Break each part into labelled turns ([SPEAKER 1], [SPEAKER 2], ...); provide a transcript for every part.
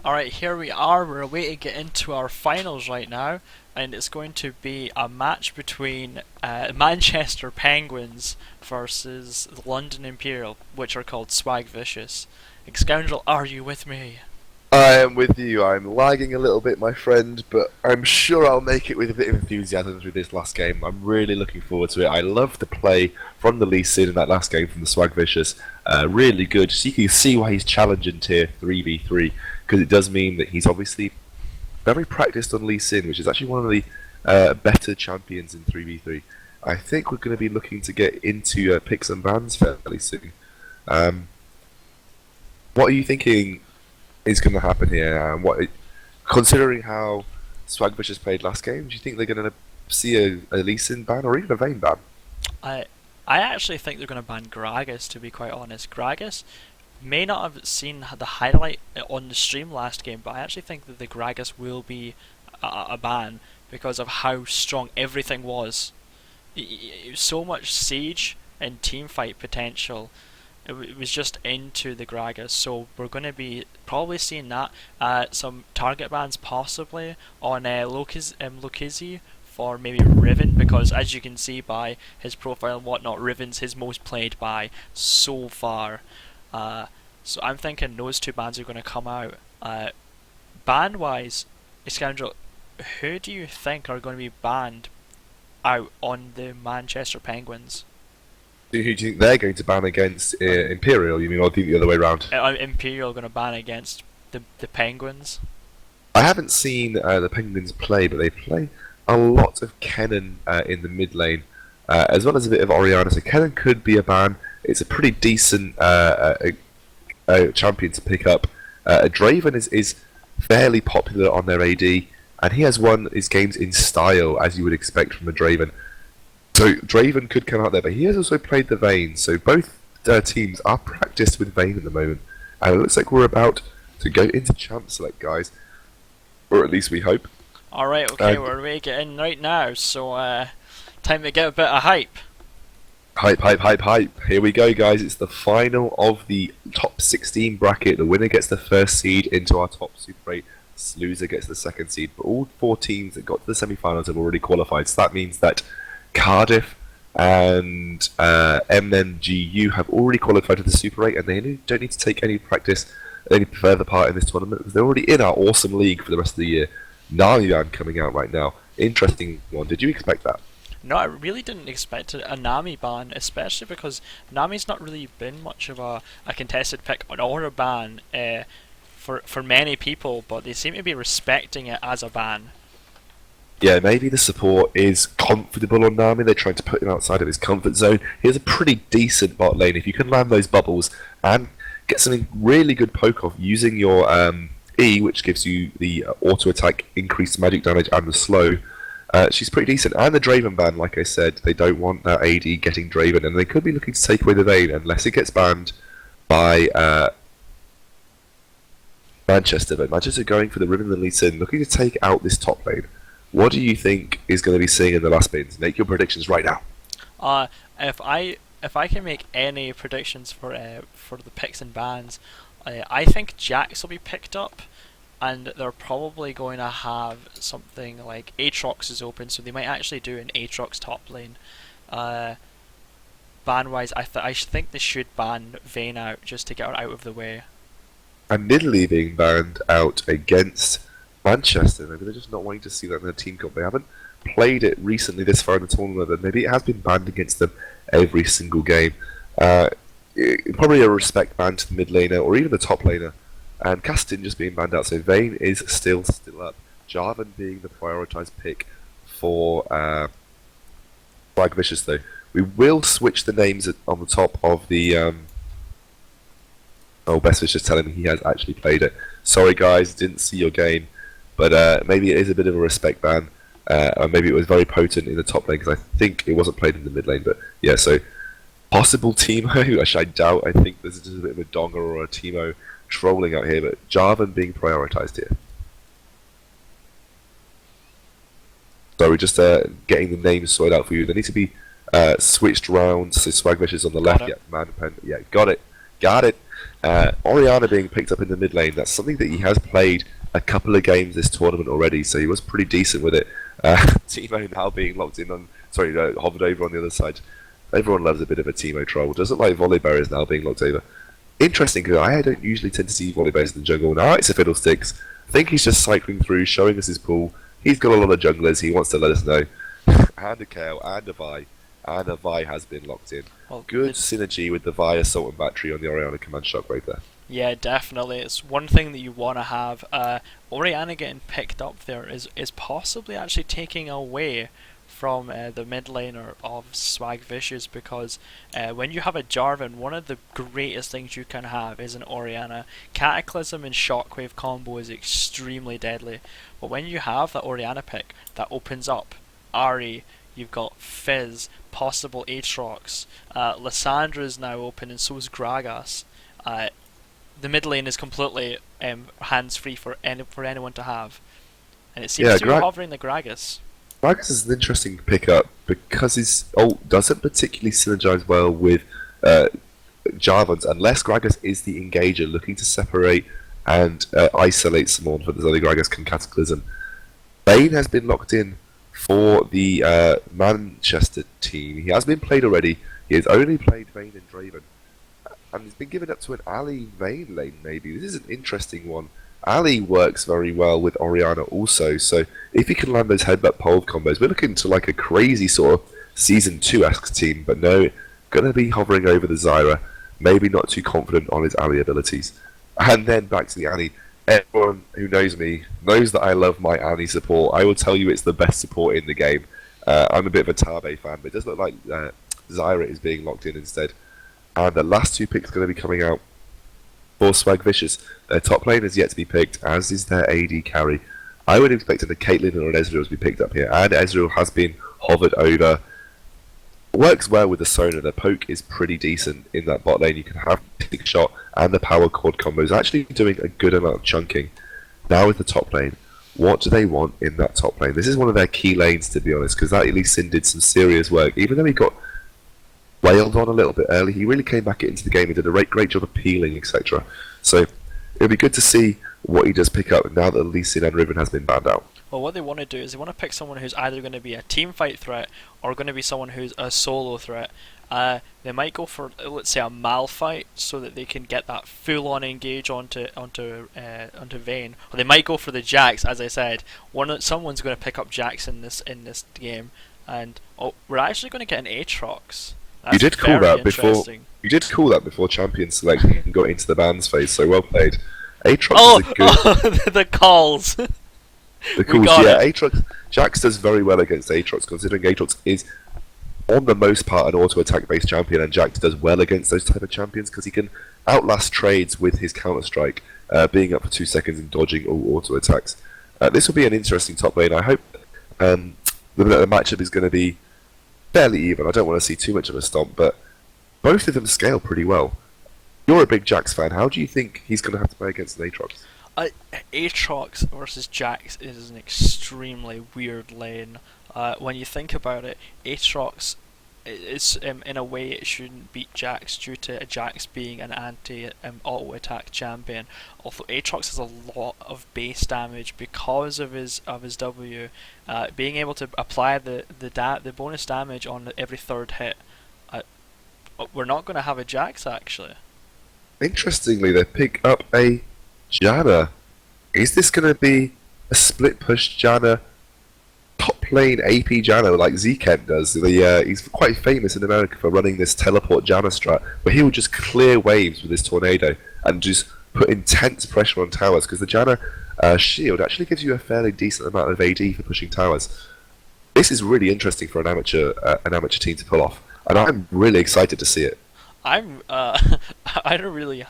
[SPEAKER 1] Alright, here we are. We're away to get into our finals right now, and it's going to be a match between Manchester Penguins versus the London Imperial, which are called Swagvicious. Scoundrel, are you with me?
[SPEAKER 2] I am with you. I'm lagging a little bit, my friend, but I'm sure I'll make it with a bit of enthusiasm through this last game. I'm really looking forward to it. I love the play from the Lee Sin in that last game from the Swagvicious. Really good. So you can see why he's challenging tier 3v3, because it does mean that he's obviously very practiced on Lee Sin, which is actually one of the better champions in 3v3. I think we're going to be looking to get into picks and bans fairly soon. Um, what are you thinking is going to happen here? Considering how Swagvicious played last game, do you think they're going to see a Lee Sin ban or even a Vayne ban?
[SPEAKER 1] I I actually think they're going to ban Gragas, to be quite honest. Gragas may not have seen the highlight on the stream last game, but I actually think that the Gragas will be a ban because of how strong everything was. So much siege and team fight potential. It was just into the Gragas, so we're going to be probably seeing that. Some target bans possibly on Lukizi for maybe Riven, because as you can see by his profile and whatnot, Riven's his most played by so far. So I'm thinking those two bans are going to come out. Ban wise, Scoundrel, who do you think are going to be banned out on the Manchester Penguins?
[SPEAKER 2] Who do you think they're going to ban against Imperial? You mean, or the other way around?
[SPEAKER 1] Imperial going to ban against the Penguins.
[SPEAKER 2] I haven't seen the Penguins play, but they play a lot of Kennen in the mid lane, as well as a bit of Oriana. So Kennen could be a ban. It's a pretty decent champion to pick up. Draven is fairly popular on their AD, and he has won his games in style, as you would expect from a Draven. So Draven could come out there, but he has also played the Vayne. So both teams are practiced with Vayne at the moment, and it looks like we're about to go into Champ Select, guys, or at least we hope.
[SPEAKER 1] Alright, okay, we're ready to get in right now, so time to get a bit of hype.
[SPEAKER 2] Hype, hype, hype, hype. Here we go, guys. It's the final of the top 16 bracket. The winner gets the first seed into our top Super 8. Loser gets the second seed. But all four teams that got to the semi-finals have already qualified. So that means that Cardiff and MMGU have already qualified to the Super 8, and they don't need to take any practice, any further part in this tournament, because they're already in our awesome league for the rest of the year. Namiban coming out right now. Interesting one. Did you expect that?
[SPEAKER 1] No, I really didn't expect a Nami ban, especially because Nami's not really been much of a contested pick or a ban for many people, but they seem to be respecting it as a ban.
[SPEAKER 2] Yeah, maybe the support is comfortable on Nami. They're trying to put him outside of his comfort zone. He has a pretty decent bot lane. If you can land those bubbles and get something really good poke off using your E, which gives you the auto attack, increased magic damage, and the slow, she's pretty decent. And the Draven ban, like I said, they don't want that AD getting Draven, and they could be looking to take away the Vayne unless it gets banned by Manchester. But Manchester going for the Riven and Lee Sin, looking to take out this top lane. What do you think is going to be seeing in the last bins? Make your predictions right now.
[SPEAKER 1] Uh, if I can make any predictions for the picks and bans, I think Jax will be picked up, and they're probably going to have something like Aatrox is open, so they might actually do an Aatrox top lane. Ban wise, I think they should ban Vayne out just to get her out of the way.
[SPEAKER 2] And Nidalee being banned out against Manchester. Maybe they're just not wanting to see that in their team comp. They haven't played it recently this far in the tournament, but maybe it has been banned against them every single game. Probably a respect ban to the mid laner or even the top laner. And Castin just being banned out, so Vayne is still up. Jarvan being the prioritised pick for Swagvicious, though. We will switch the names on the top of the. Oh, Bestfish just telling me he has actually played it. Sorry, guys, didn't see your game. But maybe it is a bit of a respect ban. Or maybe it was very potent in the top lane, because I think it wasn't played in the mid lane. But yeah, so possible Teemo, which I doubt. I think this is just a bit of a Donger or a Teemo trolling out here. But Jarvan being prioritised here. So we're just getting the names sorted out for you. They need to be switched around. So Swagvicious on the
[SPEAKER 1] Got
[SPEAKER 2] left.
[SPEAKER 1] it.
[SPEAKER 2] Yeah, Manpen. Yeah, got it. Got it. Oriana being picked up in the mid lane, that's something that he has played a couple of games this tournament already, so he was pretty decent with it. Timo now being locked in on, sorry, hovered over on the other side. Everyone loves a bit of a Timo troll. Doesn't like Volibear is now being locked over. Interesting, because I don't usually tend to see Volibears in the jungle. Now it's a Fiddlesticks. I think he's just cycling through, showing us his pool. He's got a lot of junglers. He wants to let us know. And a Kale, and a Vi. And a Vi has been locked in.
[SPEAKER 1] Well,
[SPEAKER 2] Good synergy with the Vi Assault and Battery on the Oriana Command Shockwave there.
[SPEAKER 1] yeah, definitely. It's one thing that you want to have. Oriana getting picked up there is possibly actually taking away from the mid laner of Swagvicious, because when you have a Jarvan, one of the greatest things you can have is an Oriana. Cataclysm and Shockwave combo is extremely deadly, but when you have that Oriana pick, that opens up Ahri, you've got Fizz, possible Aatrox, Lysandra is now open, and so is Gragas. The mid lane is completely hands free for anyone to have, and it seems to be hovering the Gragas.
[SPEAKER 2] Gragas is an interesting pickup because his ult doesn't particularly synergize well with Jarvan's, unless Gragas is the engager looking to separate and isolate someone for the other Gragas can Cataclysm. Bane has been locked in for the Manchester team. He has been played already. He has only played Vayne and Draven, and he's been given up to an Ali Vayne lane maybe. This is an interesting one. Ali works very well with Oriana also, so if he can land those headbutt pole combos, we're looking to like a crazy sort of Season 2-esque team, but no, going to be hovering over the Zyra, maybe not too confident on his Ali abilities. And then back to the Annie. Everyone who knows me knows that I love my Annie support. I will tell you it's the best support in the game. I'm a bit of a Tabe fan, but it does look like Zyra is being locked in instead. And the last two picks are going to be coming out for Swagvicious. Their top lane is yet to be picked, as is their AD carry. I would expect a Caitlyn or an Ezreal to be picked up here, and Ezreal has been hovered over. Works well with the Sona. The poke is pretty decent in that bot lane. You can have the shot and the power chord combos, actually doing a good amount of chunking. Now with the top lane, what do they want in that top lane? This is one of their key lanes, to be honest, because that Lee Sin did some serious work. Even though he got wailed on a little bit early, he really came back into the game. He did a great job of peeling, etc. So it'll be good to see what he does pick up now that Lee Sin and Riven has been banned out.
[SPEAKER 1] Well, what they want to do is they want to pick someone who's either going to be a team fight threat or going to be someone who's a solo threat. They might go for, let's say, a Malphite so that they can get that full-on engage onto Vayne. Or they might go for the Jax, as I said. Someone's going to pick up Jax in this game, and we're actually going to get an Aatrox. That's
[SPEAKER 2] you did call that before. You did call that before champion selection and got into the bans phase. So well played. Aatrox is a good.
[SPEAKER 1] The calls.
[SPEAKER 2] The calls, yeah. Aatrox, Jax does very well against Aatrox, considering Aatrox is, on the most part, an auto-attack based champion, and Jax does well against those type of champions because he can outlast trades with his counter-strike, being up for 2 seconds and dodging all auto-attacks. This will be an interesting top lane. I hope the matchup is going to be fairly even. I don't want to see too much of a stomp, but both of them scale pretty well. You're a big Jax fan. How do you think he's going to have to play against an Aatrox?
[SPEAKER 1] Aatrox versus Jax is an extremely weird lane. When you think about it, Aatrox is in a way it shouldn't beat Jax due to Jax being an anti-auto attack champion. Although Aatrox has a lot of base damage because of his W, being able to apply the bonus damage on every third hit. We're not going to have a Jax actually.
[SPEAKER 2] Interestingly, they pick up a Janna. Is this going to be a split push Janna, top lane AP Janna like Zekent does? He's quite famous in America for running this teleport Janna strat, where he will just clear waves with his tornado and just put intense pressure on towers, because the Janna shield actually gives you a fairly decent amount of AD for pushing towers. This is really interesting for an amateur team to pull off, and I'm really excited to see it.
[SPEAKER 1] I haven't really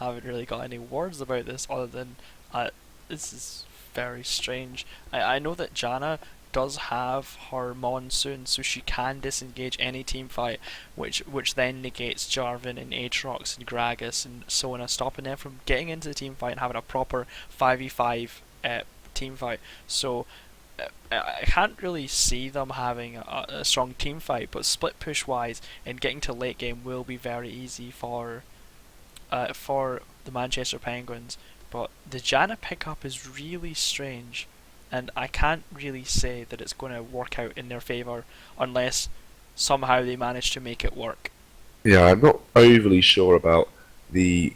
[SPEAKER 1] got any words about this other than this is very strange. I know that Janna does have her Monsoon, so she can disengage any team fight, which then negates Jarvan and Aatrox and Gragas and so on, stopping them from getting into the team fight and having a proper 5v5 team fight. So I can't really see them having a strong team fight, but split push wise and getting to late game will be very easy for for the Manchester Penguins, but the Janna pickup is really strange, and I can't really say that it's going to work out in their favour unless somehow they manage to make it work.
[SPEAKER 2] Yeah, I'm not overly sure about the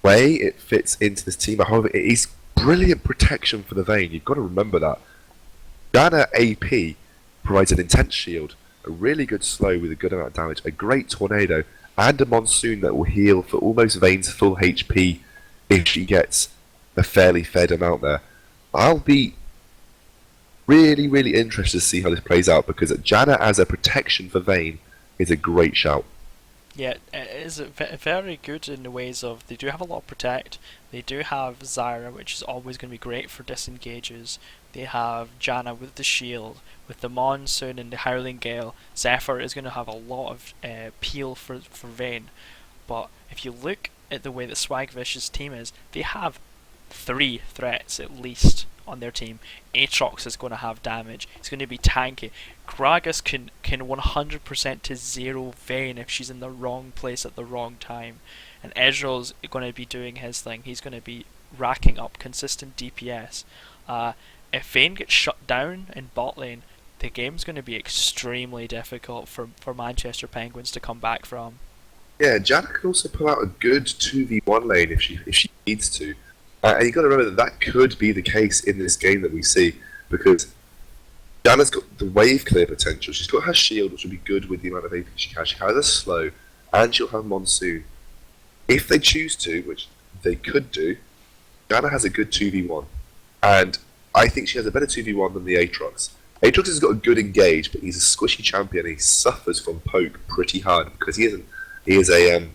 [SPEAKER 2] way it fits into this team. However, it is brilliant protection for the Vayne. You've got to remember that. Janna AP provides an intense shield, a really good slow with a good amount of damage, a great tornado, and a monsoon that will heal for almost Vayne's full HP if she gets a fairly fed amount there. I'll be really, really interested to see how this plays out because Janna as a protection for Vayne is a great shout.
[SPEAKER 1] Yeah, it is very good in the ways of they do have a lot of protect. They do have Zyra, which is always going to be great for disengages. They have Janna with the shield, with the monsoon and the howling gale. Zephyr is going to have a lot of peel for Vayne. But if you look at the way that Swagvicious' team is, they have 3 threats at least on their team. Aatrox is going to have damage. It's going to be tanky. Gragas can 100% to 0 Vayne if she's in the wrong place at the wrong time. And Ezreal's going to be doing his thing. He's going to be racking up consistent DPS. If Vayne gets shut down in bot lane, the game's going to be extremely difficult for Manchester Penguins to come back from.
[SPEAKER 2] Yeah, Janna can also pull out a good 2v1 lane if she needs to. And you've got to remember that could be the case in this game that we see, because Janna's got the wave clear potential. She's got her shield, which will be good with the amount of AP she has. She has a slow, and she'll have monsoon. If they choose to, which they could do, Janna has a good 2v1. And I think she has a better 2v1 than the Aatrox. Aatrox has got a good engage, but he's a squishy champion. He suffers from poke pretty hard because he is a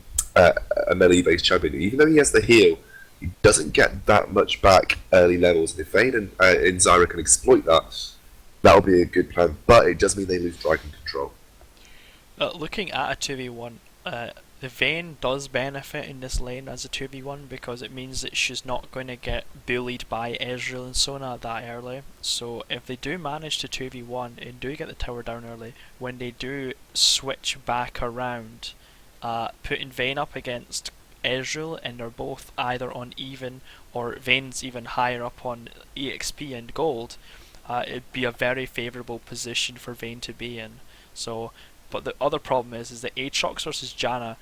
[SPEAKER 2] melee-based champion. Even though he has the heal, he doesn't get that much back early levels. And if Vayne and Zyra can exploit that, that'll be a good plan. But it does mean they lose Dragon Control.
[SPEAKER 1] Looking at a 2v1, the Vayne does benefit in this lane as a 2v1 because it means that she's not going to get bullied by Ezreal and Sona that early. So if they do manage to 2v1 and do get the tower down early, when they do switch back around, putting Vayne up against Ezreal and they're both either on even or Vayne's even higher up on EXP and gold, it'd be a very favourable position for Vayne to be in. So, but the other problem is that Aatrox versus Janna,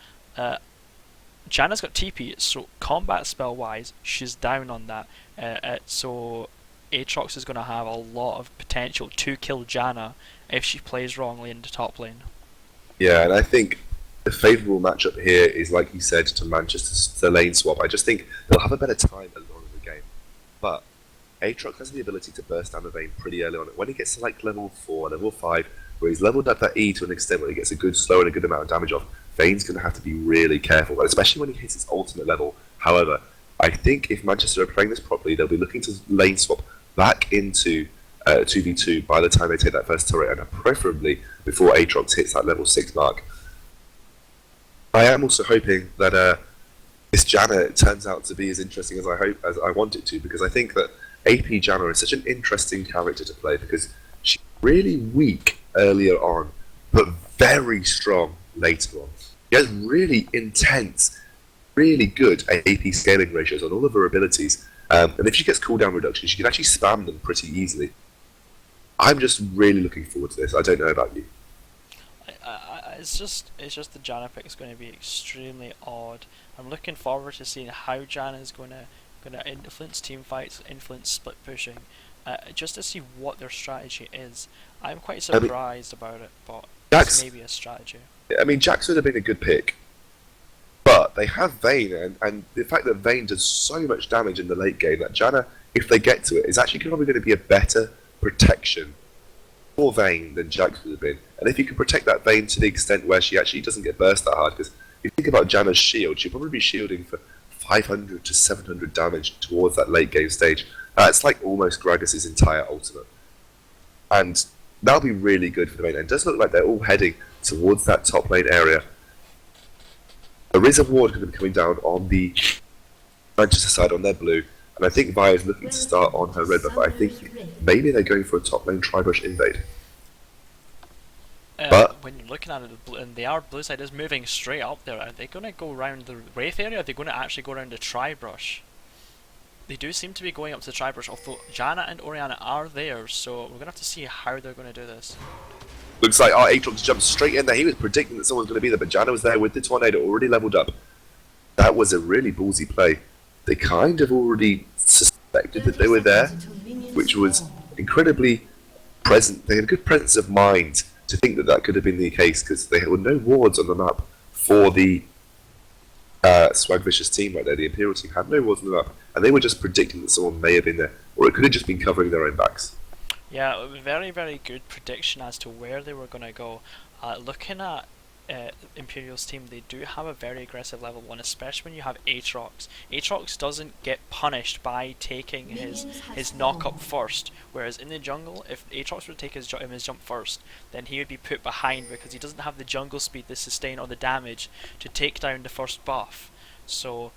[SPEAKER 1] Janna's got TP, so combat spell wise, she's down on that. So Aatrox is going to have a lot of potential to kill Janna if she plays wrongly in the top lane.
[SPEAKER 2] Yeah, and I think the favourable matchup here is, like you said, to Manchester's the lane swap. I just think they'll have a better time along in the game. But Aatrox has the ability to burst down the Vayne pretty early on. When he gets to like level 4, level 5, where he's leveled up that E to an extent where he gets a good slow and a good amount of damage off, Vayne's going to have to be really careful, especially when he hits his ultimate level. However, I think if Manchester are playing this properly, they'll be looking to lane swap back into 2v2 by the time they take that first turret, and preferably before Aatrox hits that level 6 mark. I am also hoping that this Janna turns out to be as interesting as I want it to, because I think that AP Janna is such an interesting character to play because she's really weak earlier on, but very strong later on. She has really intense, really good AP scaling ratios on all of her abilities, and if she gets cooldown reduction, she can actually spam them pretty easily. I'm just really looking forward to this. I don't know about you.
[SPEAKER 1] It's just the Janna pick is going to be extremely odd. I'm looking forward to seeing how Janna is going to influence team fights, influence split pushing, just to see what their strategy is. I'm quite surprised about it, but it's maybe a strategy.
[SPEAKER 2] I mean, Jax would have been a good pick, but they have Vayne, and the fact that Vayne does so much damage in the late game that Janna, if they get to it, is actually probably going to be a better protection for Vayne than Jax would have been. And if you can protect that Vayne to the extent where she actually doesn't get burst that hard, because if you think about Janna's shield, she'll probably be shielding for 500 to 700 damage towards that late game stage. It's like almost Gragas' entire ultimate. And that'll be really good for the Vayne. And it does look like they're all heading towards that top lane area. There is a ward going to be coming down on the Manchester side on their blue, and I think Vi is looking to start on her red buff, but I think maybe they're going for a top lane tri-brush invade. But
[SPEAKER 1] when you're looking at it, and blue side is moving straight up there. Are they going to go around the Wraith area? Or are they going to actually go around the Tri-Brush? They do seem to be going up to the Tri-Brush, although Janna and Orianna are there, so we're going to have to see how they're going to do this.
[SPEAKER 2] Looks like our Aatrox jumped straight in there. He was predicting that someone was going to be there, but Janna was there with the Tornado already leveled up. That was a really ballsy play. They kind of already suspected that they were there, which was incredibly present. They had a good presence of mind to think that that could have been the case, because there were no wards on the map for the Swagvicious team right there. The Imperial team had no wards on the map, and they were just predicting that someone may have been there, or it could have just been covering their own backs.
[SPEAKER 1] Yeah, very, very good prediction as to where they were going to go. Looking at Imperial's team, they do have a very aggressive level 1, especially when you have Aatrox. Aatrox doesn't get punished by taking his knock up first, whereas in the jungle, if Aatrox were to take his jump first, then he would be put behind because he doesn't have the jungle speed, the sustain, or the damage to take down the first buff. So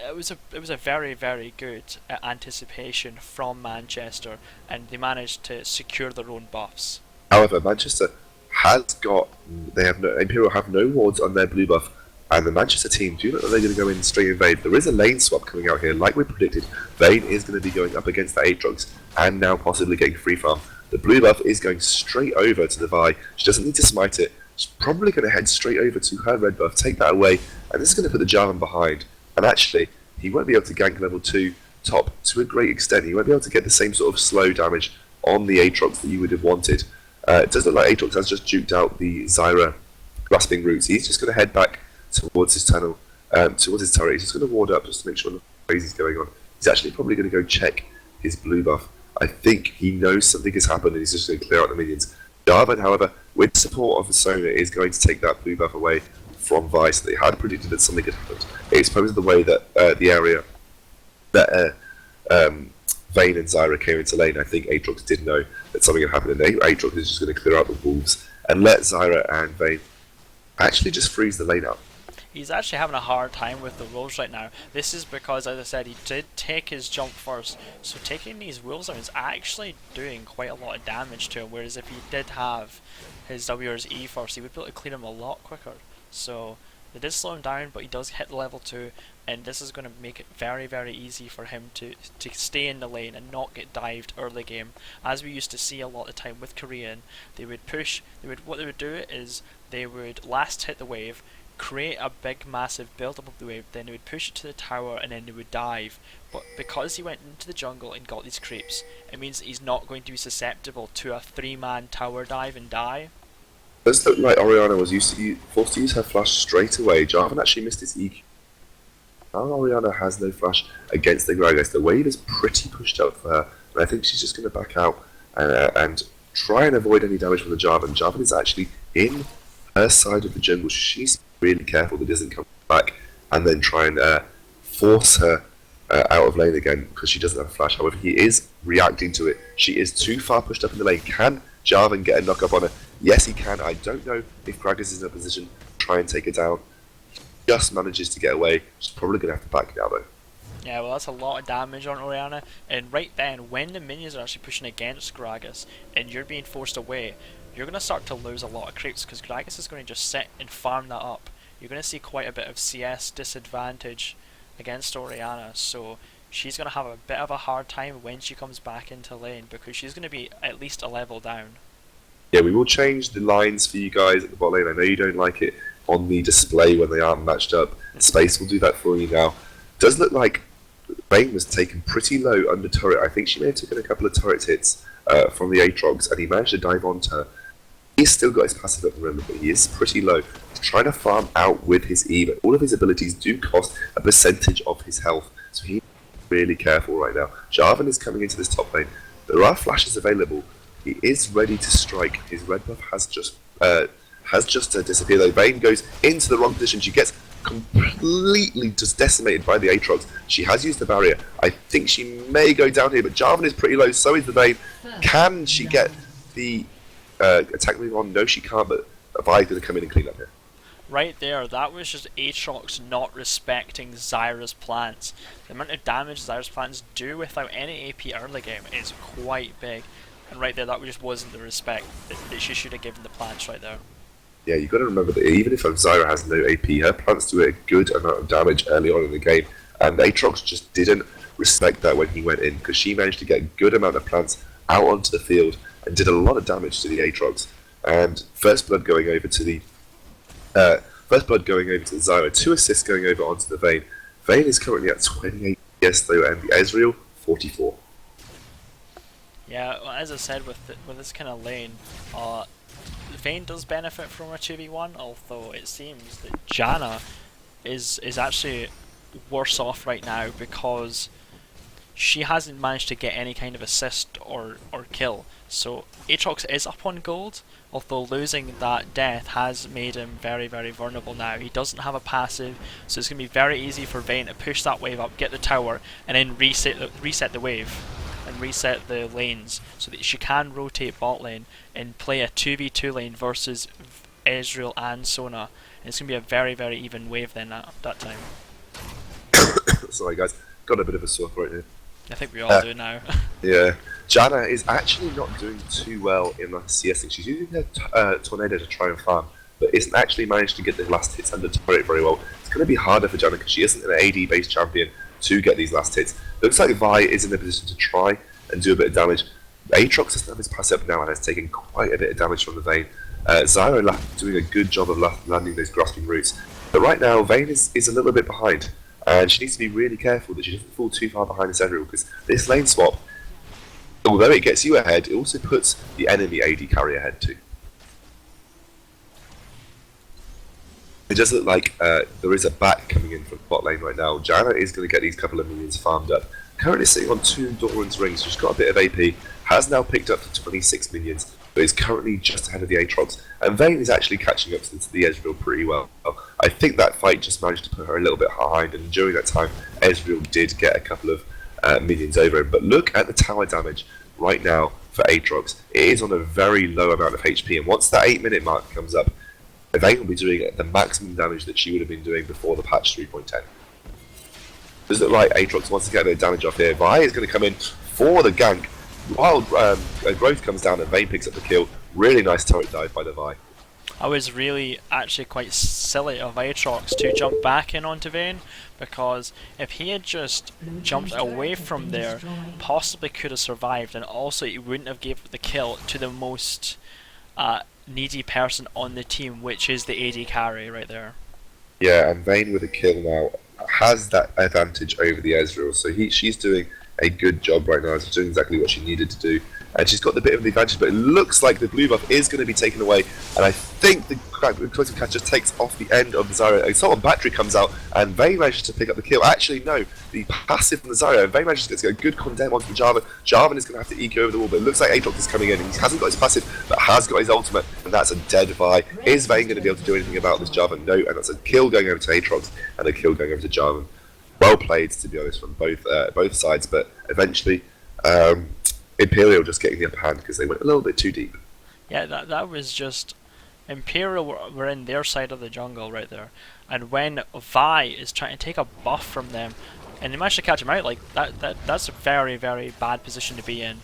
[SPEAKER 1] it was a very, very good anticipation from Manchester, and they managed to secure their own buffs.
[SPEAKER 2] However, Manchester has got, Imperial have no wards on their blue buff, and the Manchester team do look like they're going to go in straight invade. There is a lane swap coming out here, like we predicted. Vayne is going to be going up against the Aatrox, and now possibly getting free farm. The blue buff is going straight over to the Vi. She doesn't need to smite it. She's probably going to head straight over to her red buff, take that away, and this is going to put the Jarvan behind. And actually, he won't be able to gank level 2 top to a great extent. He won't be able to get the same sort of slow damage on the Aatrox that you would have wanted. It does look like Aatrox has just juked out the Zyra grasping roots. He's just going to head back towards his tunnel, towards his turret. He's just going to ward up just to make sure nothing crazy's going on. He's actually probably going to go check his blue buff. I think he knows something has happened and he's just going to clear out the minions. Jarvan, however, with support of Sona, is going to take that blue buff away from Vice. They had predicted that something had happened. It's probably the way that the area that Vayne and Zyra came into lane. I think Aatrox did know that something had happened, and Aatrox is just going to clear out the wolves and let Zyra and Vayne actually just freeze the lane out.
[SPEAKER 1] He's actually having a hard time with the wolves right now. This is because, as I said, he did take his jump first, so taking these wolves out is actually doing quite a lot of damage to him, whereas if he did have his W or his E first, he would be able to clear him a lot quicker. So they did slow him down, but he does hit level 2, and this is going to make it very, very easy for him to stay in the lane and not get dived early game. As we used to see a lot of time with Korean, they would push, what they would do is they would last hit the wave, create a big massive build up of the wave, then they would push it to the tower and then they would dive. But because he went into the jungle and got these creeps, it means that he's not going to be susceptible to a 3-man tower dive and die.
[SPEAKER 2] It does look like Orianna was forced to use her flash straight away. Jarvan actually missed his EQ. Now Orianna has no flash against the Gragas. The wave is pretty pushed out for her, and I think she's just going to back out and try and avoid any damage from the Jarvan. Jarvan is actually in her side of the jungle. She's really careful that he doesn't come back and then try and force her out of lane again because she doesn't have a flash. However, he is reacting to it. She is too far pushed up in the lane. Can Jarvan get a knock up on her? Yes, he can. I don't know if Gragas is in a position to try and take her down. He just manages to get away. She's probably going to have to back now, though.
[SPEAKER 1] Yeah, well, that's a lot of damage on Orianna, and right then, when the minions are actually pushing against Gragas, and you're being forced away, you're going to start to lose a lot of creeps, because Gragas is going to just sit and farm that up. You're going to see quite a bit of CS disadvantage against Orianna, so she's going to have a bit of a hard time when she comes back into lane, because she's going to be at least a level down.
[SPEAKER 2] Yeah, we will change the lines for you guys at the bot lane. I know you don't like it on the display when they aren't matched up. Space will do that for you now. Does look like Vayne was taken pretty low under turret. I think she may have taken a couple of turret hits from the Aatrox, and he managed to dive onto her. He's still got his passive up, remember, but he is pretty low. He's trying to farm out with his E, but all of his abilities do cost a percentage of his health, so he's really careful right now. Jarvan is coming into this top lane. There are flashes available. He is ready to strike. His red buff has just disappeared. Though Vayne goes into the wrong position. She gets completely just decimated by the Aatrox. She has used the barrier. I think she may go down here, but Jarvan is pretty low. So is the Vayne. Can she get the attack move on? No, she can't. But Vi's going to come in and clean up here.
[SPEAKER 1] Right there, that was just Aatrox not respecting Zyra's plants. The amount of damage Zyra's plants do without any AP early game is quite big. And right there, that just wasn't the respect that she should have given the plants right there.
[SPEAKER 2] Yeah, you've got to remember that even if Zyra has no AP, her plants do a good amount of damage early on in the game, and Aatrox just didn't respect that when he went in, because she managed to get a good amount of plants out onto the field and did a lot of damage to the Aatrox. And first blood going over to the Zyra, 2 assists going over onto the Vayne. Vayne is currently at 28 yes though, and the Ezreal 44.
[SPEAKER 1] Yeah, well, as I said, with this kind of lane, Vayne does benefit from a 2v1, although it seems that Janna is actually worse off right now because she hasn't managed to get any kind of assist or kill. So Aatrox is up on gold, although losing that death has made him very, very vulnerable now. He doesn't have a passive, so it's going to be very easy for Vayne to push that wave up, get the tower, and then reset the wave and reset the lanes so that she can rotate bot lane and play a 2v2 lane versus Ezreal and Sona. And it's going to be a very, very even wave then at that time.
[SPEAKER 2] Sorry guys, got a bit of a sore throat here.
[SPEAKER 1] I think we all do now.
[SPEAKER 2] Yeah, Janna is actually not doing too well in the CSing. She's using her Tornado to try and farm, but isn't actually managed to get the last hits under turret very well. It's going to be harder for Janna because she isn't an AD based champion to get these last hits. Looks like Vi is in a position to try and do a bit of damage. Aatrox doesn't have his pass up now and has taken quite a bit of damage from the Vayne. Zyra doing a good job of landing those grasping roots. But right now, Vayne is a little bit behind, and she needs to be really careful that she doesn't fall too far behind this Ezreal, because this lane swap, although it gets you ahead, it also puts the enemy AD carry ahead too. It does look like there is a back coming in from bot lane right now. Janna is going to get these couple of minions farmed up. Currently sitting on 2 Doran's rings, she's got a bit of AP, has now picked up to 26 minions, but is currently just ahead of the Aatrox. And Vayne is actually catching up to the Ezreal pretty well. I think that fight just managed to put her a little bit behind, and during that time, Ezreal did get a couple of minions over him. But look at the tower damage right now for Aatrox. It is on a very low amount of HP, and once that 8-minute mark comes up, Vayne will be doing the maximum damage that she would have been doing before the patch 3.10. Does it look like Aatrox wants to get a bit of damage off here? Vi is going to come in for the gank. Wild growth comes down and Vayne picks up the kill. Really nice turret dive by the Vi.
[SPEAKER 1] I was really actually quite silly of Aatrox to jump back in onto Vayne, because if he had just jumped away from there, possibly could have survived, and also he wouldn't have gave the kill to the most needy person on the team, which is the AD carry right there.
[SPEAKER 2] Yeah, and Vayne with a kill now has that advantage over the Ezreal, so she's doing a good job right now. She's doing exactly what she needed to do, and she's got the bit of the advantage, but it looks like the blue buff is going to be taken away, and I think the Qualificaiton just takes off the end of the Zyra. A sort of battery comes out, and Vayne manages to pick up the kill. Actually, no, the passive from the Zyra, and Vayne manages to get a good condemn onto the Jarvan. Jarvan is going to have to eke over the wall, but it looks like Aatrox is coming in, and he hasn't got his passive, but has got his ultimate, and that's a dead Vi. Is Vayne going to be able to do anything about this Jarvan? No, and that's a kill going over to Aatrox, and a kill going over to Jarvan. Well played, to be honest, from both sides, but eventually Imperial just getting the upper hand because they went a little bit too deep.
[SPEAKER 1] Yeah, that was just Imperial were in their side of the jungle right there, and when Vi is trying to take a buff from them, and they managed to catch him out, like that's a very, very bad position to be in.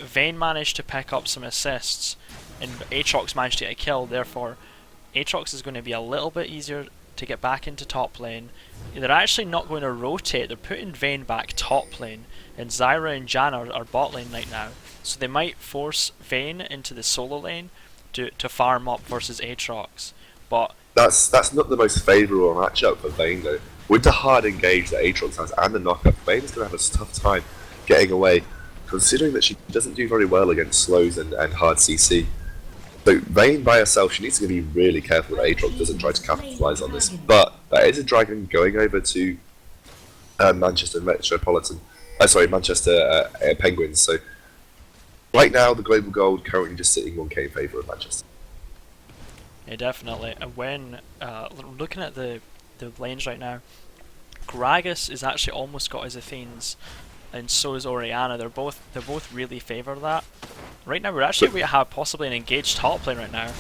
[SPEAKER 1] Vayne managed to pick up some assists, and Aatrox managed to get a kill. Therefore, Aatrox is going to be a little bit easier to get back into top lane. They're actually not going to rotate, they're putting Vayne back top lane, and Zyra and Janna are bot lane right now, so they might force Vayne into the solo lane to farm up versus Aatrox. But
[SPEAKER 2] that's not the most favourable matchup for Vayne though. With the hard engage that Aatrox has and the knockup, Vayne is going to have a tough time getting away, considering that she doesn't do very well against slows and hard CC. So Vayne by herself, she needs to be really careful that Aatrox doesn't try to capitalise on this. But there is a dragon going over to Manchester Penguins. So right now, the global gold currently just sitting 1k in favour of Manchester.
[SPEAKER 1] yeah, definitely. And when looking at the lanes right now, Gragas is actually almost got his Athenes, and so is Orianna. They both really favour that. Right now, we have possibly an engaged top lane right now.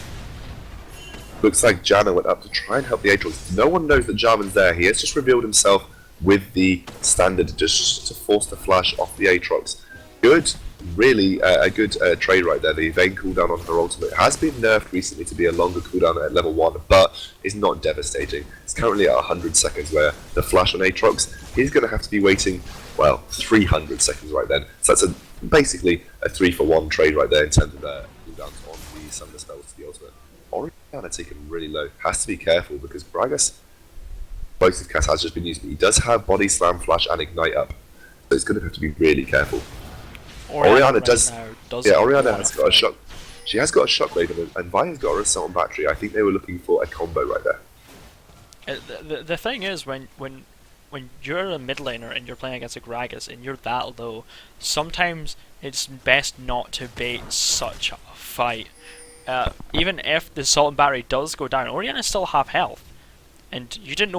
[SPEAKER 2] Looks like Janna went up to try and help the Aatrox. No one knows that Jarvan's there. He has just revealed himself with the standard just to force the flash off the Aatrox. Good really a good trade right there. The Vayne cooldown on her ultimate has been nerfed recently to be a longer cooldown at level 1, but is not devastating. It's currently at 100 seconds, where the flash on Aatrox, he's going to have to be waiting, well, 300 seconds right then. So that's basically a 3-for-1 trade right there in terms of cooldowns on the summoner spells to the ultimate. Orianna taken really low. Has to be careful because Gragas, both his cast has just been used, but he does have Body Slam, Flash, and Ignite up. So it's going to have to be really careful. Orianna does. Yeah, Orianna has got a shock. She has got a shockwave, and Vi's got a assault battery. I think they were looking for a combo right there.
[SPEAKER 1] The thing is, when you're a mid laner and you're playing against a Gragas and you're that low, sometimes it's best not to bait such a fight. Even if the assault and battery does go down, Orianna's still half health. And they didn't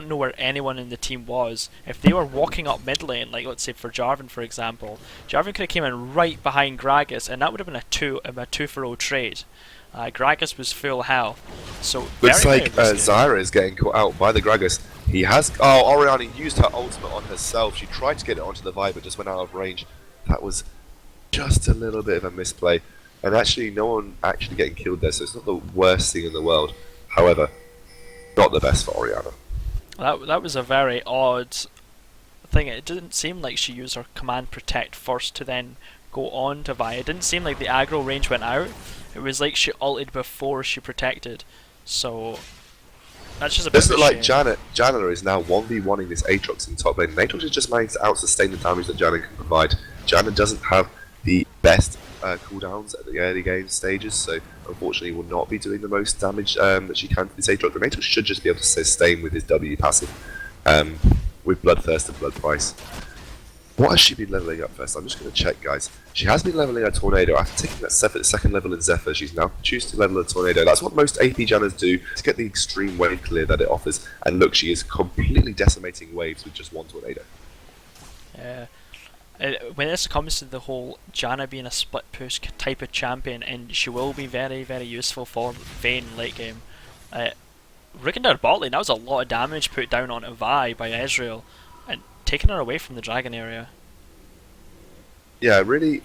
[SPEAKER 1] know where anyone in the team was. If they were walking up mid lane, like let's say for Jarvan for example, Jarvan could have came in right behind Gragas, and that would have been a 2-for-0 trade. Gragas was full health, so
[SPEAKER 2] looks like Zyra is getting caught out by the Gragas. He has. Oh, Orianna used her ultimate on herself. She tried to get it onto the Vi, but just went out of range. That was just a little bit of a misplay, and actually no one actually getting killed there, so it's not the worst thing in the world. However, not the best for Orianna.
[SPEAKER 1] That was a very odd thing. It didn't seem like she used her command protect first to then go on to Vi. It didn't seem like the aggro range went out. It was like she ulted before she protected. So that's just a bit of a shame.
[SPEAKER 2] Doesn't look like Janna is now 1v1ing this Aatrox in top lane. And Aatrox has just managed to out-sustain the damage that Janna can provide. Janna doesn't have the best cooldowns at the early game stages, so unfortunately will not be doing the most damage that she can to this Aatrox. But Aatrox should just be able to sustain with his W passive with Bloodthirst and Blood Price. What has she been leveling up first? I'm just going to check, guys. She has been leveling a Tornado. After taking that second level in Zephyr, she's now choosing to level a Tornado. That's what most AP Jannas do to get the extreme wave clear that it offers. And look, she is completely decimating waves with just one Tornado.
[SPEAKER 1] Yeah. When this comes to the whole Janna being a split push type of champion, and she will be very, very useful for Vayne late game. Rikandar bot lane, that was a lot of damage put down onto Vi by Ezreal, and taking her away from the dragon area.
[SPEAKER 2] Yeah, really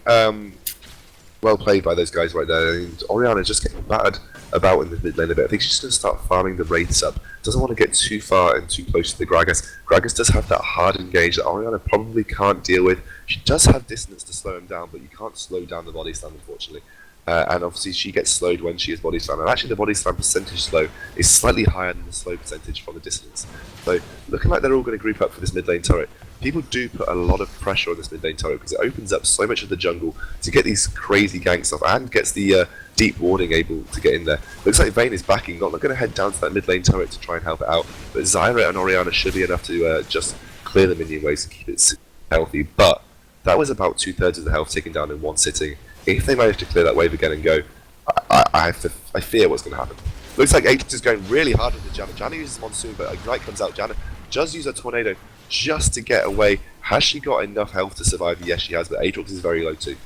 [SPEAKER 2] well played by those guys right there. And Orianna just getting battered about in the mid lane a bit. I think she's going to start farming the wraiths up. Doesn't want to get too far and too close to the Gragas. Gragas does have that hard engage that Orianna probably can't deal with. She does have distance to slow him down, but you can't slow down the body slam, unfortunately. And obviously she gets slowed when she is body slam. And actually the body slam percentage slow is slightly higher than the slow percentage from the distance. So looking like they're all going to group up for this mid lane turret. People do put a lot of pressure on this mid lane turret because it opens up so much of the jungle to get these crazy ganks off and gets the deep warding able to get in there. Looks like Vayne is backing, not going to head down to that mid lane turret to try and help it out. But Zyra and Orianna should be enough to just clear the minion waves and keep it healthy. But that was about 2/3 of the health taken down in one sitting. If they manage to clear that wave again and go, I fear what's going to happen. Looks like Aatrox is going really hard with the Janna. Janna uses Monsoon, but Ignite comes out. Janna does use a Tornado just to get away. Has she got enough health to survive? Yes, she has, but Aatrox is very low too.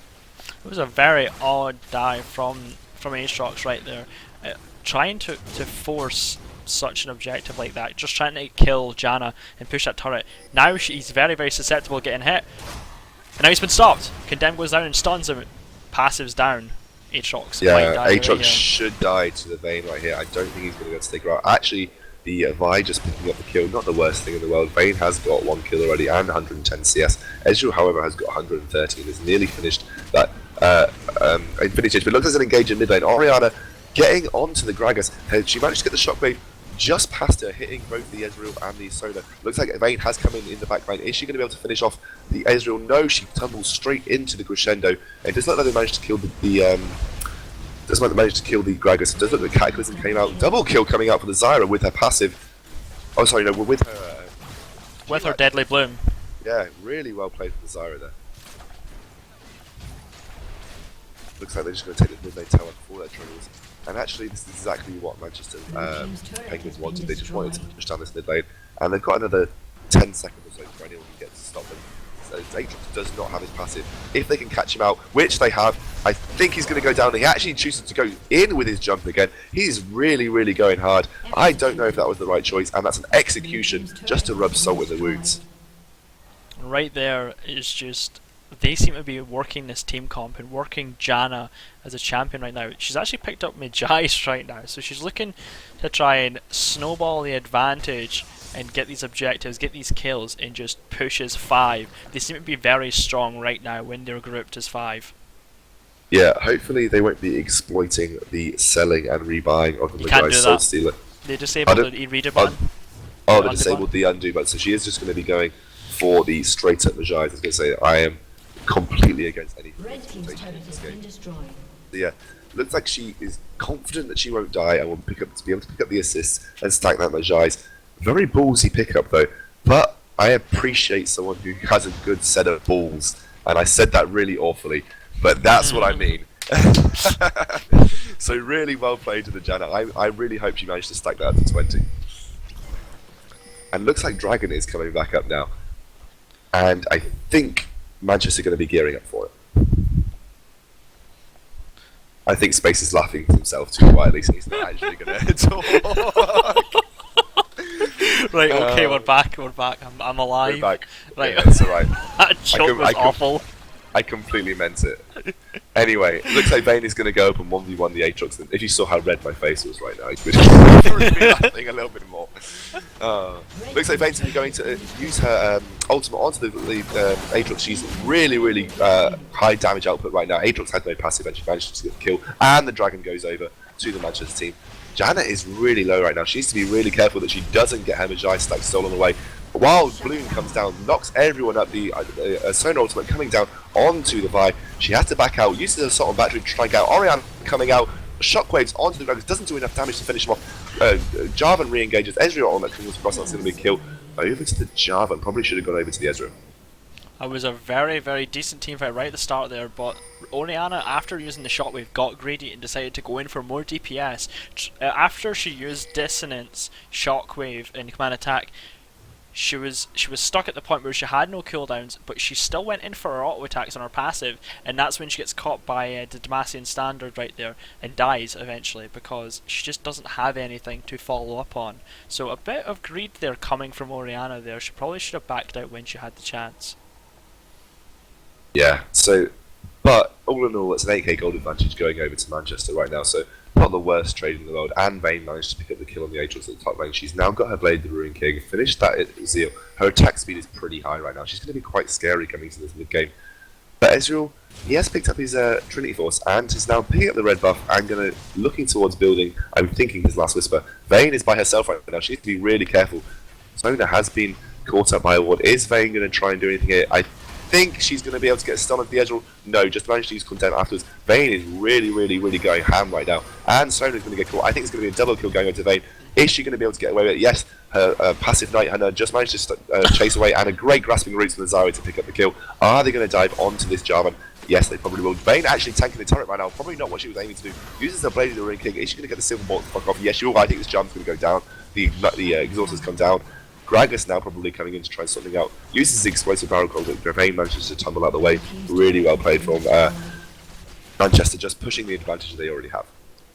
[SPEAKER 1] It was a very odd dive from Aatrox right there. Trying to force such an objective like that, just trying to kill Janna and push that turret. Now he's very, very susceptible to getting hit. And now he's been stopped. Condemn goes down and stuns him. Passive's down. Aatrox.
[SPEAKER 2] Yeah, Aatrox should die to the Vayne right here. I don't think he's going to be able to take her out. Actually, the Vi just picking up the kill, not the worst thing in the world. Vayne has got 1 kill already and 110 CS. Ezreal, however, has got 130 and has nearly finished that Infinity Change. But looks as an engage in mid lane. Orianna getting onto the Gragas. She managed to get the shockwave just past her, hitting both the Ezreal and the Sona. Looks like Vayne has come in the back line. Is she going to be able to finish off the Ezreal? No, she tumbles straight into the crescendo. It does look like they managed to kill does not manage to kill the Gragas. It does look like the Cataclysm came out. Double kill coming out for the Zyra with her passive. Oh, sorry, no, with her.
[SPEAKER 1] With her Deadly Bloom.
[SPEAKER 2] Yeah, really well played for the Zyra there. Looks like they're just going to take the mid lane tower for their troubles. And actually, this is exactly what Manchester Penguins wanted. They just wanted to push down this mid lane. And they've got another 10 seconds or so for anyone who gets to stop them. So Aatrox does not have his passive. If they can catch him out, which they have, I think he's going to go down. He actually chooses to go in with his jump again. He's really, really going hard. I don't know if that was the right choice, and that's an execution just to rub salt in the wounds.
[SPEAKER 1] Right there is just they seem to be working this team comp and working Janna as a champion right now. She's actually picked up Majais right now, so she's looking to try and snowball the advantage and get these objectives, get these kills, and just push as 5. They seem to be very strong right now when they're grouped as 5.
[SPEAKER 2] Yeah, hopefully they won't be exploiting the selling and rebuying of the
[SPEAKER 1] You can't
[SPEAKER 2] Majai
[SPEAKER 1] do
[SPEAKER 2] Soul
[SPEAKER 1] that.
[SPEAKER 2] Stealer.
[SPEAKER 1] They disabled the e-reader button.
[SPEAKER 2] Oh,
[SPEAKER 1] The
[SPEAKER 2] they disabled the undo button, so she is just going to be going for the straight up Majai. I was going to say, I am completely against any interpretation in this game. So yeah, looks like she is confident that she won't die and will be able to pick up the assists and stack that Majai. Very ballsy pickup though, but I appreciate someone who has a good set of balls, and I said that really awfully, but that's what I mean. So really well played to the Janna. I really hope she managed to stack that up to 20. And looks like Dragon is coming back up now, and I think Manchester are going to be gearing up for it. I think Space is laughing to himself too quietly, so he's not actually going to talk.
[SPEAKER 1] Right, okay, we're back. I'm alive.
[SPEAKER 2] We're back.
[SPEAKER 1] Right,
[SPEAKER 2] Yeah, that's alright.
[SPEAKER 1] that joke was awful.
[SPEAKER 2] I completely meant it. Anyway, looks like Vayne is going to go up and 1v1 the Aatrox. And if you saw how red my face was right now, you would probably be laughing a little bit more. Looks like Vayne's going to use her ultimate onto the Aatrox. She's really high damage output right now. Aatrox had no passive and she managed to get the kill. And the Dragon goes over to the Manchester team. Janna is really low right now. She needs to be really careful that she doesn't get her Majai stack stolen away. Wild Bloom comes down, knocks everyone up. The Sonar ultimate coming down onto the Vi. She has to back out, uses the assault on battery to try and get out. Orianna coming out, shockwaves onto the Dragons, doesn't do enough damage to finish him off. Jarvan re-engages, Ezreal ultimate comes across, that's going to be a kill. Over to the Jarvan, probably should have gone over to the Ezreal.
[SPEAKER 1] It was a very decent team fight right at the start there, but Orianna, after using the shockwave, got greedy and decided to go in for more DPS. After she used Dissonance, Shockwave, and Command Attack, she was stuck at the point where she had no cooldowns, but she still went in for her auto attacks on her passive, and that's when she gets caught by the Demacian Standard right there and dies eventually because she just doesn't have anything to follow up on. So a bit of greed there coming from Orianna there. She probably should have backed out when she had the chance.
[SPEAKER 2] Yeah, so, but all in all, it's an 8k gold advantage going over to Manchester right now, so not the worst trade in the world. And Vayne managed to pick up the kill on the Aatrox at the top lane. She's now got her Blade, the Ruin King, finished that at Zeal. Her attack speed is pretty high right now. She's going to be quite scary coming to this mid game. But Ezreal, he has picked up his Trinity Force and is now picking up the red buff and looking towards building, I'm thinking, his last Whisper. Vayne is by herself right now. She needs to be really careful. Sona has been caught up by a ward. Is Vayne going to try and do anything here? I think she's going to be able to get a stun on the Ezreal. No, just managed to use content afterwards. Vayne is really going ham right now. And Sona's going to get caught. I think it's going to be a double kill going over to Vayne. Is she going to be able to get away with it? Yes, her passive Night Hunter just managed to chase away, and a great grasping roots from the Zyro to pick up the kill. Are they going to dive onto this Jarvan? Yes, they probably will. Vayne actually tanking the turret right now. Probably not what she was aiming to do. Uses her Blade of the Ring King. Is she going to get the silver bolt to fuck off? Yes, she will. I think this Jarvan's going to go down. The exhaust has come down. Gragas now probably coming in to try something out. Uses the explosive barrel call, but Vayne manages to tumble out the way. Really well played from Manchester, just pushing the advantage they already have.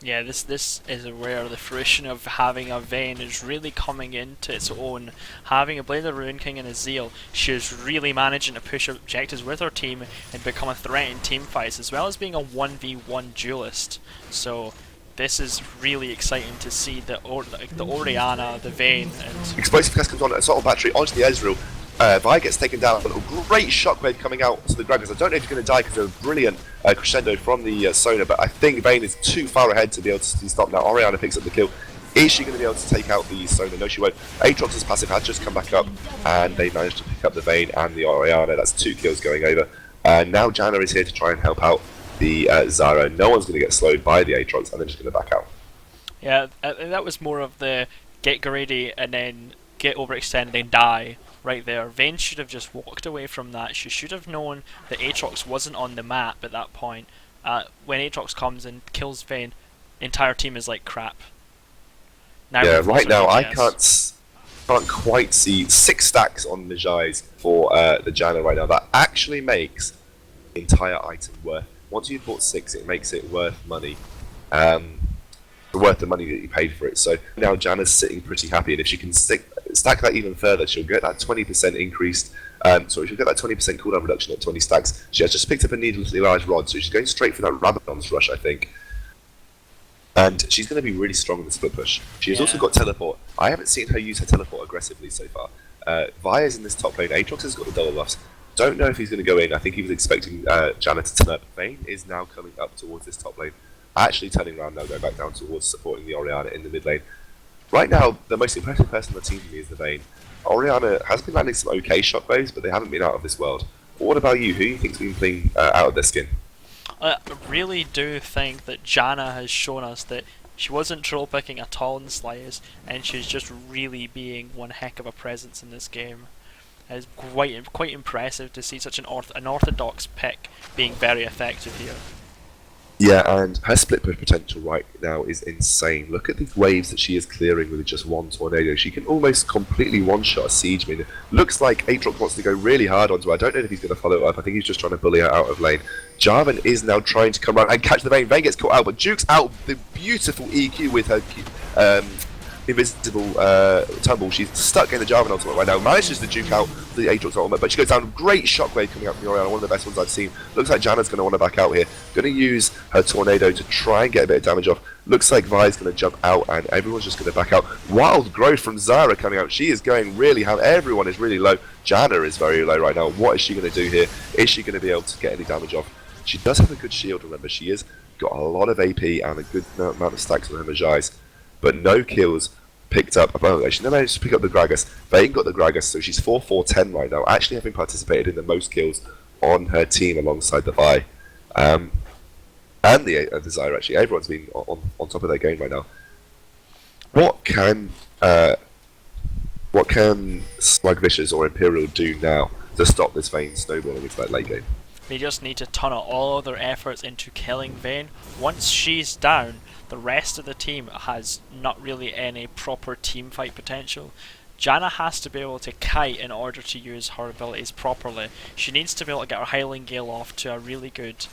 [SPEAKER 1] Yeah, this is where the fruition of having a Vayne is really coming into its own. Having a Blade of the Ruin King and a Zeal, she's really managing to push objectives with her team and become a threat in team fights, as well as being a 1v1 duelist. So this is really exciting to see the Orianna, the Vayne, and
[SPEAKER 2] Explosive Cast comes on, assault battery onto the Ezreal. Vi gets taken down, but a great shockwave coming out to the Gragas. I don't know if he's going to die because of a brilliant crescendo from the Sona, but I think Vayne is too far ahead to be able to stop now. Orianna picks up the kill. Is she going to be able to take out the Sona? No, she won't. Aatrox's passive has just come back up, and they managed to pick up the Vayne and the Orianna. That's 2 kills going over. Now Janna is here to try and help out the Zyro. No one's going to get slowed by the Aatrox, and they're just going to back out.
[SPEAKER 1] yeah, that was more of the get greedy and then get overextended and then die. Right there, Vayne should have just walked away from that. She should have known that Aatrox wasn't on the map at that point. When Aatrox comes and kills Vayne, the entire team is like crap. Now
[SPEAKER 2] Yeah, right now I
[SPEAKER 1] DPS.
[SPEAKER 2] can't quite see 6 stacks on Majai's for the Janna right now. That actually makes the entire item worth. Once you've bought 6, it makes it worth money. Worth the money that you paid for it. So now Janna's sitting pretty happy, and if she can stack that even further, she'll get that 20% increased So she'll get that 20% cooldown reduction at 20 stacks. She has just picked up a needlessly large rod, so she's going straight for that Rabadon's rush, I think. And she's going to be really strong in the split push. She has also got teleport. I haven't seen her use her teleport aggressively so far. Vi's in this top lane. Aatrox has got the double buffs. Don't know if he's going to go in. I think he was expecting Janna to turn up. Vayne is now coming up towards this top lane. Actually turning around now, going back down towards supporting the Orianna in the mid lane. Right now, the most impressive person on the team for me is the Vayne. Orianna has been landing some okay shockwaves, but they haven't been out of this world. But what about you? Who do you think's been playing out of their skin?
[SPEAKER 1] I really do think that Janna has shown us that she wasn't troll picking at all in Slayers, and she's just really being one heck of a presence in this game. It's quite impressive to see such an orthodox pick being very effective here.
[SPEAKER 2] Yeah, and her split push potential right now is insane. Look at the waves that she is clearing with just one tornado. She can almost completely one-shot a siege minion. Looks like Aatrox wants to go really hard onto her. I don't know if he's going to follow it up. I think he's just trying to bully her out of lane. Jarvan is now trying to come around and catch the Vayne. Vayne gets caught out, but Duke's out the beautiful EQ with her invisible tumble. She's stuck in the Jarvan ultimate right now. Manages to Duke out the Aatrox ultimate, but she goes down. Great shockwave coming out from Orianna, one of the best ones I've seen. Looks like Janna's going to want to back out here. Going to use her tornado to try and get a bit of damage off. Looks like Vi's going to jump out, and everyone's just going to back out. Wild growth from Zara coming out. She is going really hard. Everyone is really low. Janna is very low right now. What is she going to do here? Is she going to be able to get any damage off? She does have a good shield, remember. She has got a lot of AP and a good amount of stacks on her Magi, but no kills picked up. Oh, she never managed to pick up the Gragas. Vayne got the Gragas, so she's 4-4-10 right now, actually having participated in the most kills on her team alongside the Vi. And the Zyra, actually. Everyone's been on top of their game right now. What can Swagvicious or Imperial do now to stop this Vayne snowballing into that late game?
[SPEAKER 1] They just need to tunnel all of their efforts into killing Vayne. Once she's down, the rest of the team has not really any proper team fight potential. Janna has to be able to kite in order to use her abilities properly. She needs to be able to get her Highland Gale off to a really good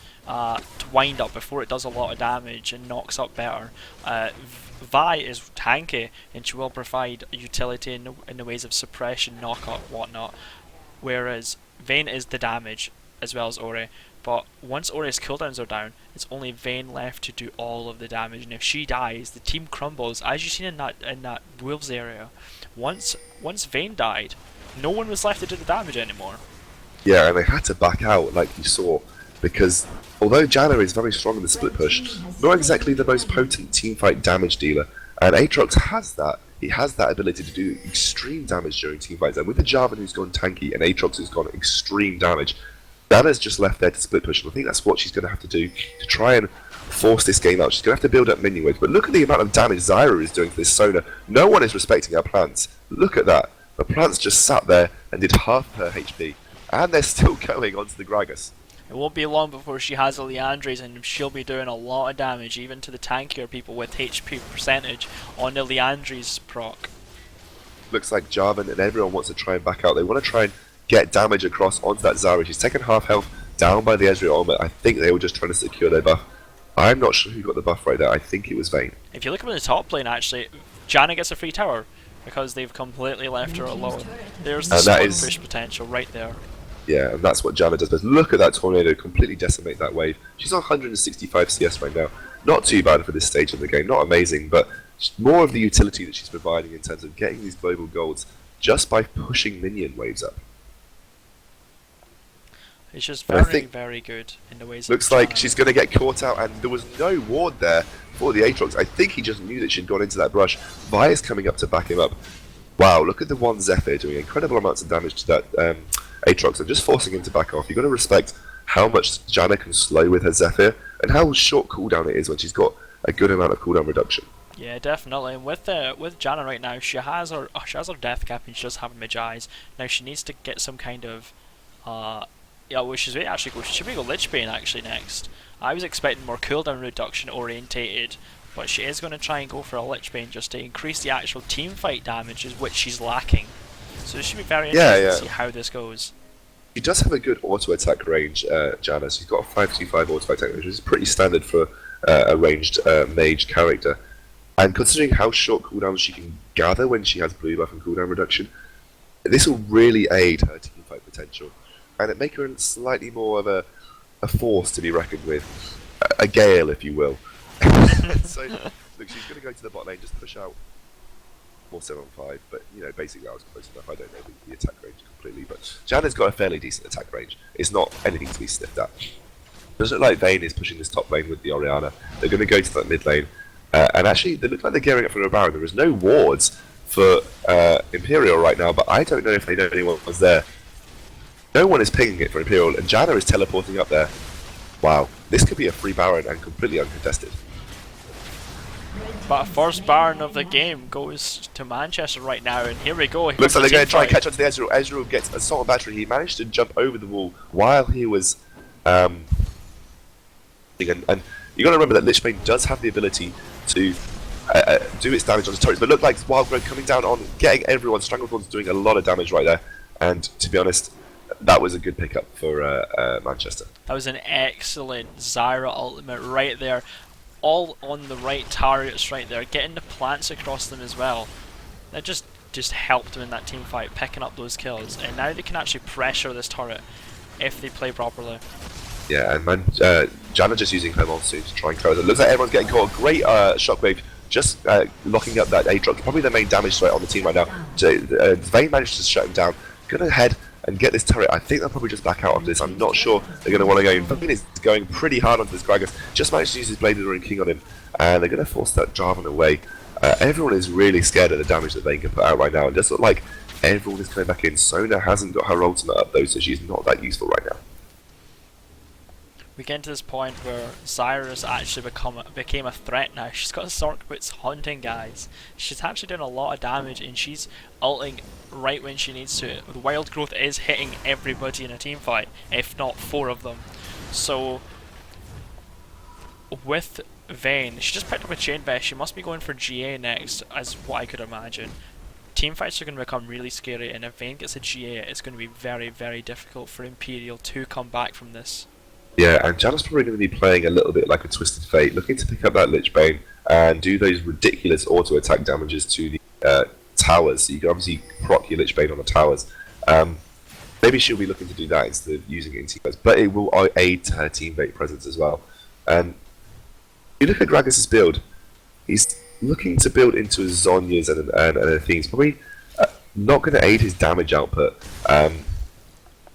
[SPEAKER 1] wind up before it does a lot of damage and knocks up better. Vi is tanky, and she will provide utility in the ways of suppression, knock up, whatnot. Whereas Vayne is the damage, as well as Ori. But once Ori's cooldowns are down, it's only Vayne left to do all of the damage, and if she dies, the team crumbles, as you've seen in that Wolves area. Once Vayne died, no one was left to do the damage anymore.
[SPEAKER 2] Yeah, and they had to back out, like you saw, because although Janna is very strong in the split push, not exactly the most potent teamfight damage dealer, and Aatrox has that. He has that ability to do extreme damage during teamfights, and with the Jarvan who's gone tanky and Aatrox who's gone extreme damage, Janna's just left there to split push, and I think that's what she's going to have to do to try and force this game out. She's going to have to build up minion waves, but look at the amount of damage Zyra is doing to this Sona. No one is respecting her plants. Look at that. The plants just sat there and did half her HP, and they're still going onto the Gragas.
[SPEAKER 1] It won't be long before she has a Liandry's, and she'll be doing a lot of damage, even to the tankier people with HP percentage on the Liandry's proc.
[SPEAKER 2] Looks like Jarvan and everyone wants to try and back out. They want to try and get damage across onto that Zyra. She's taken half health down by the Ezreal ultimate. I think they were just trying to secure their buff. I'm not sure who got the buff right there. I think it was Vayne.
[SPEAKER 1] If you look up in the top lane, actually, Janna gets a free tower because they've completely left her alone. There's the split push potential right there.
[SPEAKER 2] Yeah, and that's what Janna does best. Look at that tornado completely decimate that wave. She's on 165 CS right now. Not too bad for this stage of the game. Not amazing, but more of the utility that she's providing in terms of getting these global golds just by pushing minion waves up.
[SPEAKER 1] It's just very good in the ways.
[SPEAKER 2] Looks like she's going to get caught out, and there was no ward there for the Aatrox. I think he just knew that she'd gone into that brush. Vi is coming up to back him up. Wow, look at the one Zephyr doing incredible amounts of damage to that Aatrox and just forcing him to back off. You've got to respect how much Janna can slow with her Zephyr and how short cooldown it is when she's got a good amount of cooldown reduction.
[SPEAKER 1] Yeah, definitely. And with Janna right now, she has her death cap and she does have Magi's. Now she needs to get some kind of yeah, well, she should be go Lichbane actually next. I was expecting more cooldown reduction orientated, but she is going to try and go for a Lichbane just to increase the actual team fight damages, which she's lacking. So it should be very interesting to see how this goes.
[SPEAKER 2] She does have a good auto attack range, Janna. She's got a 525 auto attack range, which is pretty standard for a ranged mage character. And considering how short cooldowns she can gather when she has blue buff and cooldown reduction, this will really aid her team teamfight potential, and it make her slightly more of a force to be reckoned with, a gale, if you will. So, look, she's going to go to the bot lane, just push out 475, but basically I was close enough. I don't know the attack range completely, but Janna's got a fairly decent attack range. It's not anything to be sniffed at. Does look like Vayne is pushing this top lane with the Orianna. They're going to go to that mid lane, and actually they look like they're gearing up for a Baron. There is no wards for Imperial right now, but I don't know if they know anyone was there. No one is pinging it for Imperial, and Janna is teleporting up there. Wow, this could be a free Baron and completely uncontested.
[SPEAKER 1] But first Baron of the game goes to Manchester right now, and here we go.
[SPEAKER 2] Looks like they're going to try and catch up to the Ezreal. Ezreal gets assault and battery. He managed to jump over the wall while he was and you got to remember that Lich Bane does have the ability to do its damage on his turrets, but look like Wild Growth coming down on getting everyone. Stranglethorn's doing a lot of damage right there, and to be honest, that was a good pickup for Manchester.
[SPEAKER 1] That was an excellent Zyra ultimate right there, all on the right targets right there, getting the plants across them as well. That just helped them in that team fight, picking up those kills, and now they can actually pressure this turret if they play properly.
[SPEAKER 2] Yeah, and Janna just using her monsoon to try and close it. Looks like everyone's getting caught. Great shockwave, just locking up that Aatrox. Probably the main damage threat on the team right now. Vayne managed to shut him down. Gonna head and get this turret. I think they'll probably just back out on this. I'm not sure they're going to want to go. Vayne is going pretty hard onto this Gragas. Just managed to use his Blade of the Ruined King on him, and they're going to force that Jarvan away. Everyone is really scared of the damage that Vayne can put out right now. It does look like everyone is coming back in. Sona hasn't got her ultimate up though, so she's not that useful right now.
[SPEAKER 1] We get to this point where Zyra's actually became a threat now. She's got Sork Boots hunting guys. She's actually doing a lot of damage, and she's ulting right when she needs to. The Wild Growth is hitting everybody in a team fight, if not 4 of them. So with Vayne, she just picked up a Chain Vest. She must be going for GA next, as what I could imagine. Team fights are going to become really scary, and if Vayne gets a GA, it's going to be very, very difficult for Imperial to come back from this.
[SPEAKER 2] Yeah, and Janna's probably going to be playing a little bit like a Twisted Fate, looking to pick up that Lich Bane and do those ridiculous auto-attack damages to the towers. So you can obviously proc your Lich Bane on the towers. Maybe she'll be looking to do that instead of using it in team fights, but it will aid her teammate presence as well. And you look at Gragas' build, he's looking to build into his Zhonya's and Athene's, probably not going to aid his damage output.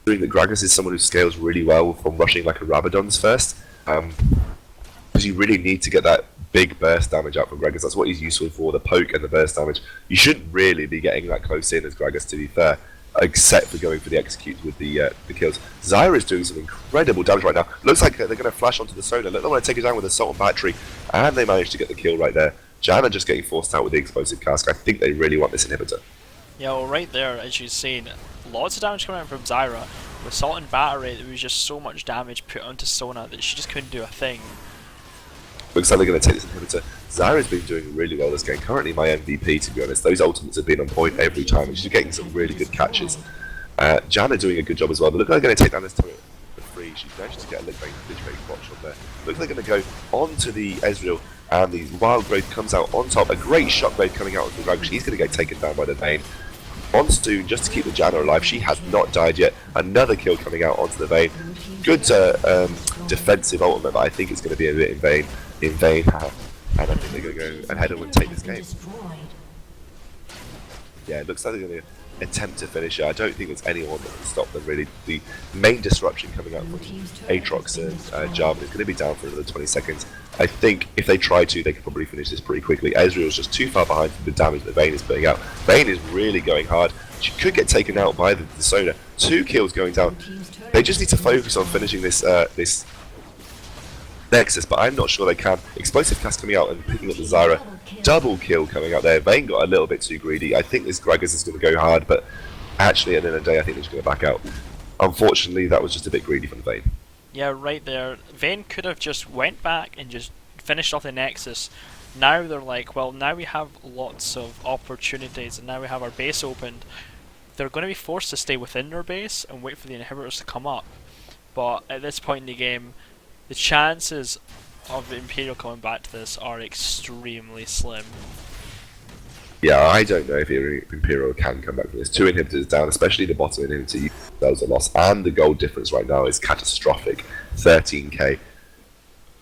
[SPEAKER 2] That Gragas is someone who scales really well from rushing like a Rabadon's first, because you really need to get that big burst damage out from Gragas. That's what he's useful for, the poke and the burst damage. You shouldn't really be getting that close in as Gragas, to be fair, except for going for the executes with the kills. Zyra is doing some incredible damage right now. Looks like they're going to flash onto the Sona. Look, they want to take it down with Assault and Battery, and they managed to get the kill right there. Janna just getting forced out with the Explosive Cask. I think they really want this inhibitor.
[SPEAKER 1] Yeah, well, right there, as you've seen, lots of damage coming out from Zyra. With Salt and Battery, there was just so much damage put onto Sona that she just couldn't do a thing.
[SPEAKER 2] Looks like they're going to take this inhibitor. Zyra's been doing really well this game. Currently my MVP, to be honest. Those ultimates have been on point every time, and she's getting some really good catches. Janna doing a good job as well, but look like they're going to take down this turret for free. She's managed to get a Lich Bane botch on there. Looks like they're going to go onto the Ezreal, and the Wild Growth comes out on top. A great shockwave coming out of the Gragas. She's going to get taken down by the Vayne. Monsoon just to keep the Janna alive. She has not died yet. Another kill coming out onto the Vayne. Good defensive ultimate, but I think it's going to be a bit in vain. And I think they're going to go ahead and take this game. Yeah, it looks like they're going to attempt to finish it. I don't think there's anyone that can stop them really. The main disruption coming out from Aatrox and Jarvan is going to be down for another 20 seconds. I think if they try to, they could probably finish this pretty quickly. Ezreal's just too far behind for the damage that Vayne is putting out. Vayne is really going hard. She could get taken out by the Sona. 2 kills going down. They just need to focus on finishing this this Nexus, but I'm not sure they can. Explosive Cast coming out and picking up the Zyra. Double kill coming out there. Vayne got a little bit too greedy. I think this Gragas is going to go hard, but actually at the end of the day, I think they're just going to back out. Unfortunately, that was just a bit greedy from Vayne.
[SPEAKER 1] Yeah, right there. Vayne could have just went back and just finished off the Nexus. Now they're like, well, now we have lots of opportunities, and now we have our base opened. They're going to be forced to stay within their base and wait for the inhibitors to come up. But at this point in the game, the chances of Imperial coming back to this are extremely slim.
[SPEAKER 2] Yeah, I don't know if Imperial can come back from this. Two inhibitors down, especially the bottom inhibitor. That was a loss, and the gold difference right now is catastrophic, 13k.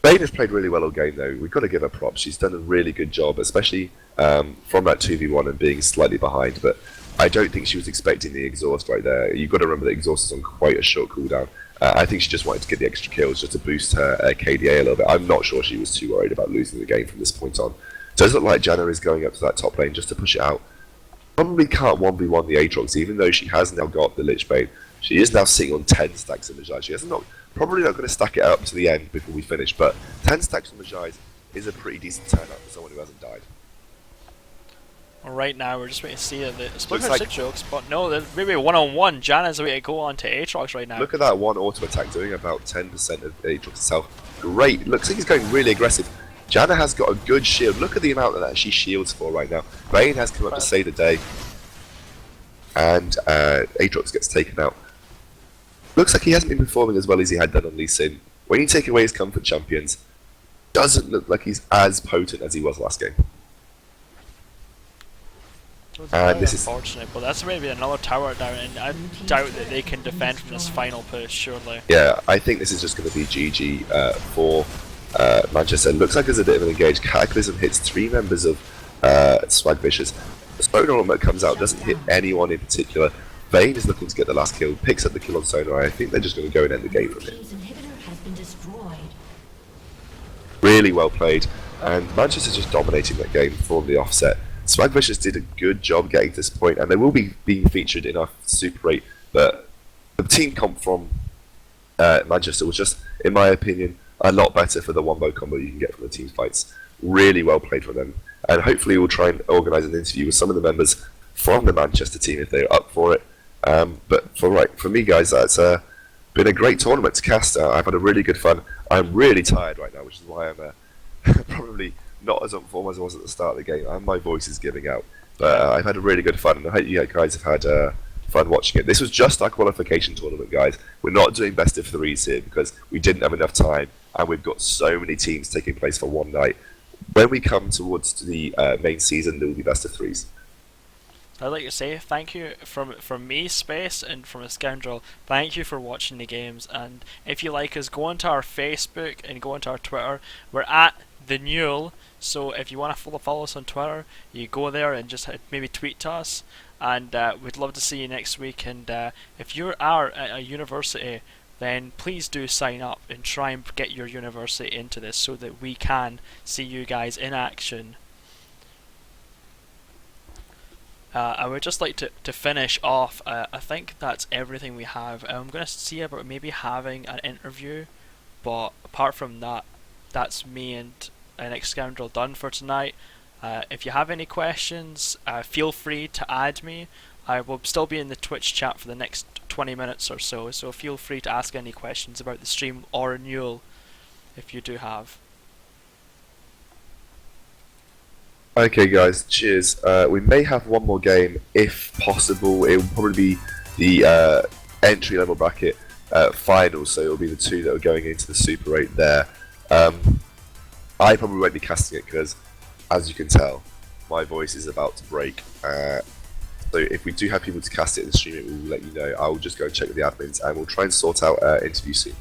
[SPEAKER 2] Bane has played really well all game though. We've got to give her props. She's done a really good job, especially from that 2v1 and being slightly behind. But I don't think she was expecting the exhaust right there. You've got to remember the exhaust is on quite a short cooldown. I think she just wanted to get the extra kills just to boost her KDA a little bit. I'm not sure she was too worried about losing the game from this point on. Does look like Janna is going up to that top lane just to push it out. Probably can't 1v1 the Aatrox, even though she has now got the Lich Bane. She is now sitting on 10 stacks of Magi. She has probably not going to stack it up to the end before we finish, but 10 stacks of Magi is a pretty decent turnout for someone who hasn't died.
[SPEAKER 1] Well, right now, we're just waiting to see if the split
[SPEAKER 2] Looks like-
[SPEAKER 1] jokes, but no, there's maybe one-on-one. Janna's the way to go on to Aatrox right now.
[SPEAKER 2] Look at that one auto attack doing about 10% of Aatrox itself. Great. Looks like he's going really aggressive. Janna has got a good shield. Look at the amount that she shields for right now. Bane has come up to save the day. And Aatrox gets taken out. Looks like he hasn't been performing as well as he had done on Lee Sin. When you take away his comfort champions, doesn't look like he's as potent as he was last game.
[SPEAKER 1] And this is unfortunate, but that's maybe another tower down, and I doubt that they can defend from this final push, surely.
[SPEAKER 2] Yeah, I think this is just going to be GG for Manchester. Looks like there's a bit of an engaged. Cataclysm hits 3 members of Swagvicious. The Sonar ultimate comes out, doesn't hit anyone in particular. Vayne is looking to get the last kill, picks up the kill on Sonar. I think they're just going to go and end the game from it. Really well played, and Manchester just dominating that game for the offset. Swagvicious did a good job getting to this point, and they will be being featured in our Super 8, but the team comp from Manchester was just, in my opinion, a lot better for the wombo combo you can get from the team fights. Really well played from them, and hopefully we'll try and organise an interview with some of the members from the Manchester team if they're up for it. But for me guys, that's been a great tournament to cast. I've had a really good fun. I'm really tired right now, which is why I'm probably not as on form as I was at the start of the game, and my voice is giving out. But I've had a really good fun, and I hope you guys have had fun watching it. This was just our qualification tournament, guys. We're not doing best of 3s here because we didn't have enough time, and we've got so many teams taking place for one night. When we come towards the main season, there will be best of 3s.
[SPEAKER 1] I'd like to say thank you from me, Space, and from a Scoundrel. Thank you for watching the games, and if you like us, go onto our Facebook and go onto our Twitter. We're at theNUEL, so if you want to follow us on Twitter, you go there and just maybe tweet to us, and we'd love to see you next week. And if you are at a university, then please do sign up and try and get your university into this so that we can see you guys in action. I would just like to finish off. I think that's everything we have. I'm going to see about maybe having an interview, but apart from that, that's me and Next Scoundrel done for tonight. If you have any questions, feel free to add me. I will still be in the Twitch chat for the next 20 minutes or so, so feel free to ask any questions about the stream or NUEL if you do have.
[SPEAKER 2] Okay guys, cheers. We may have one more game if possible. It will probably be the entry level bracket finals, so it will be the 2 that are going into the Super 8 there. I probably won't be casting it because, as you can tell, my voice is about to break. So if we do have people to cast it in the stream, we will let you know. I will just go and check with the admins, and we'll try and sort out an interview soon.